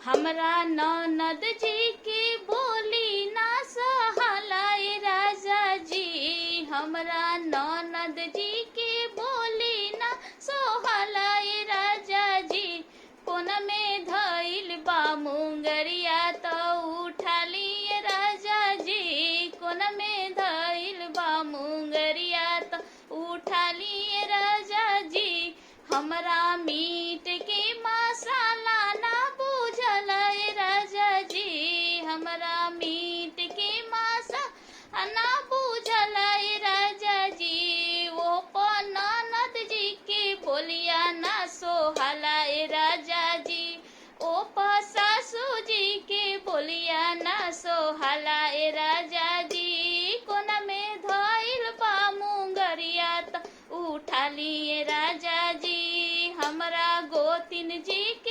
हमरा ननद जी की बोली ना सहलाए राजा जी। हमरा ननद जी की बोली ना सोहलाए राजा जी। कोन में धइल बा मुंगरिया तो उठा लिए राजा जी। कोन में धइल बा मुंगरिया तो उठा लिए राजा जी। हमरा मीट के मसाला ना बुझल राजा जी। हमरा मीट के मसाला ना बुझल राजा जी। वो ननद जी के बोलिया ना सोहला राजा जी। ओ सासू जी के बोलिया ना सोहला राजा जी। कोन में धइल बा मुंगरिया त उठा लिए राजा जी। हमरा गोतिन जी के